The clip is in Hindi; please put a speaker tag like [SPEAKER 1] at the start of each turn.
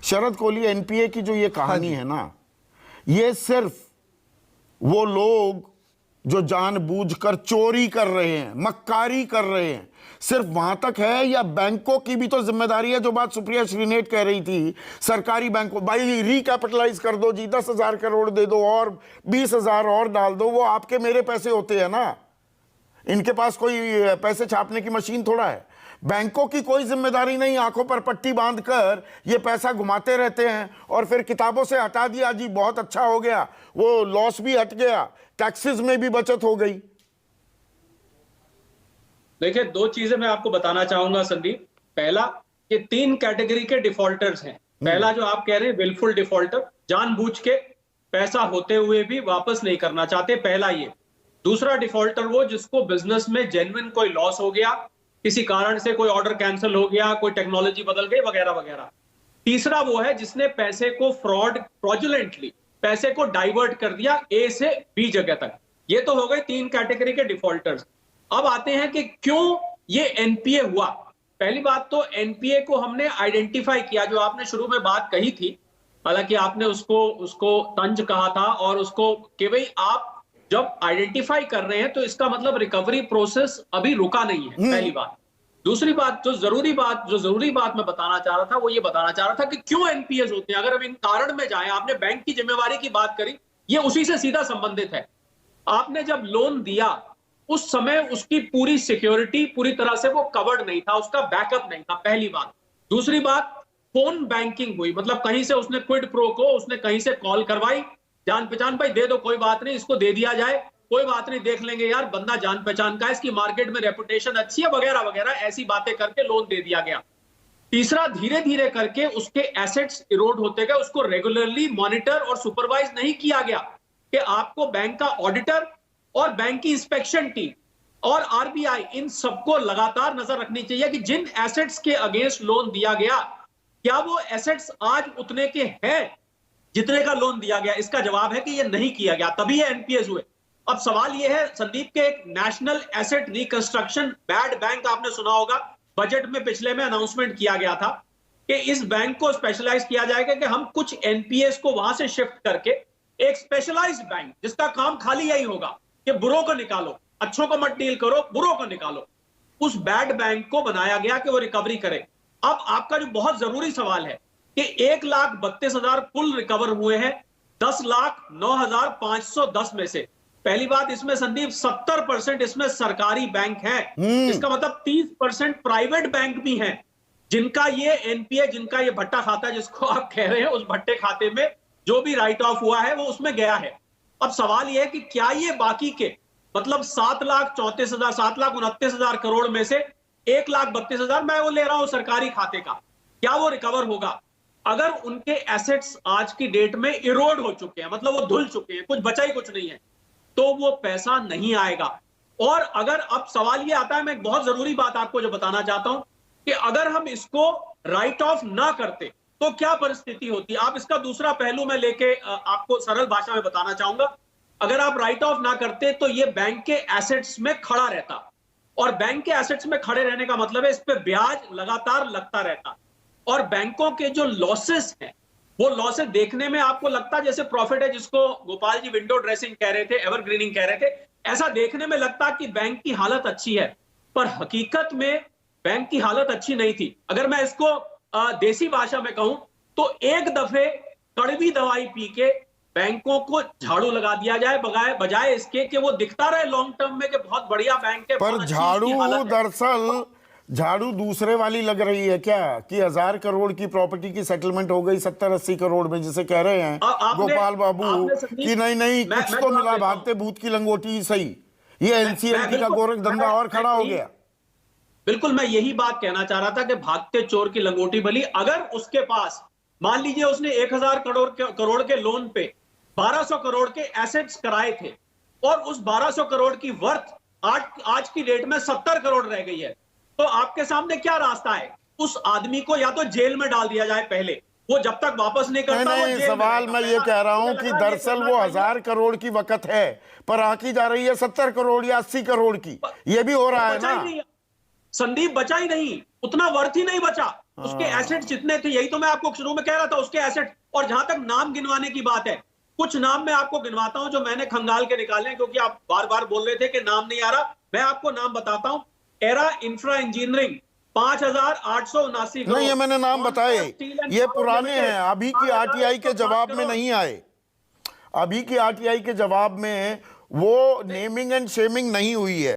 [SPEAKER 1] शरद कोहली, एनपीए की जो ये कहानी है ना, ये सिर्फ वो लोग जो जानबूझकर चोरी कर रहे हैं, मक्कारी कर रहे हैं, सिर्फ वहां तक है, या बैंकों की भी तो जिम्मेदारी है? जो बात सुप्रिया श्रीनेट कह रही थी, सरकारी बैंकों, भाई रिकैपिटलाइज कर दो जी, 10,000 करोड़ दे दो और 20,000 और डाल दो, वो आपके मेरे पैसे होते हैं ना, इनके पास कोई पैसे छापने की मशीन थोड़ा है। बैंकों की कोई जिम्मेदारी नहीं, आंखों पर पट्टी बांधकर ये पैसा घुमाते रहते हैं और फिर किताबों से हटा दिया जी, बहुत अच्छा हो गया, वो लॉस भी हट गया, टैक्सेस में भी बचत हो गई।
[SPEAKER 2] देखिए, दो चीजें मैं आपको बताना चाहूंगा संदीप। पहला, कि 3 कैटेगरी के डिफॉल्टर्स हैं। पहला जो आप कह रहे हैं विलफुल डिफॉल्टर, जानबूझ के पैसा होते हुए भी वापस नहीं करना चाहते, पहला ये। दूसरा डिफॉल्टर वो जिसको बिजनेस में जेन्युइन कोई लॉस हो गया, किसी कारण से कोई ऑर्डर कैंसिल हो गया, कोई टेक्नोलॉजी बदल गई वगैरह वगैरह। तीसरा वो है जिसने पैसे को फ्रॉडुलेंटली पैसे को डाइवर्ट कर दिया ए से बी जगह तक। ये तो हो गए 3 कैटेगरी के डिफॉल्टर्स। अब आते हैं कि क्यों ये एनपीए हुआ। पहली बात तो एनपीए को हमने आइडेंटिफाई किया, जो आपने शुरू में बात कही थी, हालांकि आपने उसको तंज कहा था, और उसको कि भाई आप जब आइडेंटिफाई कर रहे हैं तो इसका मतलब रिकवरी प्रोसेस अभी रुका नहीं है, पहली बात। दूसरी बात, जो जरूरी बात मैं बताना चाह रहा था, वो ये बताना चाह रहा था कि क्यों एनपीएस होते हैं। अगर हम इन कारण में जाएं, आपने बैंक की जिम्मेवारी की बात करी, ये उसी से सीधा संबंधित है। आपने जब लोन दिया उस समय उसकी पूरी सिक्योरिटी पूरी तरह से वो कवर्ड नहीं था, उसका बैकअप नहीं था, पहली बात। दूसरी बात, फोन बैंकिंग हुई, मतलब कहीं से उसने क्विड प्रो को उसने कहीं से कॉल करवाई, जान पहचान, भाई दे दो, कोई बात नहीं, इसको दे दिया जाए, कोई बात नहीं, देख लेंगे यार, बंदा जान पहचान का है, इसकी मार्केट में रेपुटेशन अच्छी है, वगैरह वगैरह, ऐसी बातें करके लोन दे दिया गया। तीसरा, धीरे धीरे करके उसके एसेट्स इरोड होते गए, उसको रेगुलरली मॉनिटर और सुपरवाइज नहीं किया गया कि आपको बैंक का ऑडिटर और बैंक की इंस्पेक्शन टीम और आरबीआई, इन सबको लगातार नजर रखनी चाहिए कि जिन एसेट्स के अगेंस्ट लोन दिया गया, क्या वो एसेट्स आज उतने के हैं जितने का लोन दिया गया। इसका जवाब है कि ये नहीं किया गया, तभी ये एनपीएस हुए। अब सवाल ये है संदीप के, एक national asset reconstruction bad bank आपने सुना होगा, बजट में पिछले में अनाउंसमेंट किया गया था कि इस बैंक को स्पेशलाइज किया जाएगा कि हम कुछ एनपीएस को वहां से शिफ्ट करके एक स्पेशलाइज्ड बैंक जिसका काम खाली यही होगा कि बुरों को निकालो, अच्छों को मत डील करो, बुरों को निकालो, उस बैड बैंक को बनाया गया कि वो रिकवरी करे। अब आपका जो बहुत जरूरी सवाल है कि 1,32,000 कुल रिकवर हुए हैं 10,09,510 में से। पहली बात, इसमें संदीप 70% इसमें सरकारी बैंक है, इसका मतलब 30% प्राइवेट बैंक भी हैं जिनका ये एनपीए, जिनका ये भट्टा खाता जिसको आप कह रहे हैं, उस भट्टे खाते में जो भी राइट ऑफ हुआ है वो उसमें गया है। अब सवाल यह है कि क्या ये बाकी के, मतलब 7,34,000 7,29,000 करोड़ में से 1,32,000 मैं वो ले रहा हूं सरकारी खाते का, क्या वो रिकवर होगा? अगर उनके एसेट्स आज की डेट में इरोड हो चुके हैं, मतलब वो धुल चुके हैं, कुछ बचा ही कुछ नहीं है, तो वो पैसा नहीं आएगा। और अगर, अब सवाल ये आता है, मैं एक बहुत जरूरी बात आपको जो बताना चाहता हूं कि अगर हम इसको राइट ऑफ ना करते तो क्या परिस्थिति होती। आप इसका दूसरा पहलू मैं लेके आपको सरल भाषा में बताना चाहूंगा। अगर आप राइट ऑफ ना करते तो ये बैंक के एसेट्स में खड़ा रहता, और बैंक के एसेट्स में खड़े रहने का मतलब है इस पे ब्याज लगातार लगता रहता, और बैंकों के जो लॉसेस हैं वो लॉसेस देखने में आपको लगता जैसे प्रॉफिट है, जिसको गोपाल जी विंडो ड्रेसिंग कह रहे थे, एवरग्रीनिंग कह रहे थे, ऐसा देखने में लगता कि बैंक की हालत अच्छी है, पर हकीकत में बैंक की हालत अच्छी नहीं थी। अगर मैं इसको देसी भाषा में कहूं तो एक दफे कड़वी दवाई पी के बैंकों को झाड़ू लगा दिया जाए, बजाय इसके कि वो दिखता रहे लॉन्ग टर्म में कि बहुत बढ़िया बैंक है।
[SPEAKER 1] पर झाड़ू दरअसल झाड़ू दूसरे वाली लग रही है क्या, कि 1,000 करोड़ की प्रॉपर्टी की सेटलमेंट हो गई 70-80 करोड़ में, जिसे कह रहे हैं गोपाल बाबू कि नहीं कुछ तो मिला, भागते भूत की लंगोटी सही, ये एनसीएलटी का गोरख धंधा और खड़ा हो गया।
[SPEAKER 2] बिल्कुल, मैं यही बात कहना चाह रहा था कि भागते चोर की लंगोटी भली। अगर उसके पास, मान लीजिए उसने 1,000 करोड़ के लोन पे 1,200 करोड़ के एसेट्स कराए थे, और उस 1,200 करोड़ की वर्थ आज की डेट में 70 करोड़ रह गई है, तो आपके सामने क्या रास्ता है? उस आदमी को या तो जेल में डाल दिया जाए पहले, वो जब तक वापस नहीं करता।
[SPEAKER 1] नहीं, सवाल मैं ये कह रहा हूं कि दरअसल वो 1,000 करोड़ की वक़्त है, पर आंकी जा रही है 70 करोड़ या 80 करोड़ की, ये भी हो रहा है ना
[SPEAKER 2] संदीप, बचा ही नहीं, उतना वर्थ ही नहीं बचा। उसके एसेट जितने थे, यही तो मैं आपको शुरू में कह रहा था, उसके एसेट। और जहां तक नाम गिनवाने की बात है, कुछ नाम मैं आपको गिनवाता हूं जो मैंने खंगाल के निकाले हैं, क्योंकि आप बार बार बोल रहे थे कि नाम नहीं आ रहा। मैं आपको नाम बताता हूं। Era infra engineering 5,879 crore.
[SPEAKER 1] नहीं, ये मैंने नाम बताए, ये पुराने हैं, अभी की आरटीआई के जवाब में नहीं आए। अभी की आरटीआई के जवाब में वो नेमिंग एंड शेमिंग नहीं हुई है।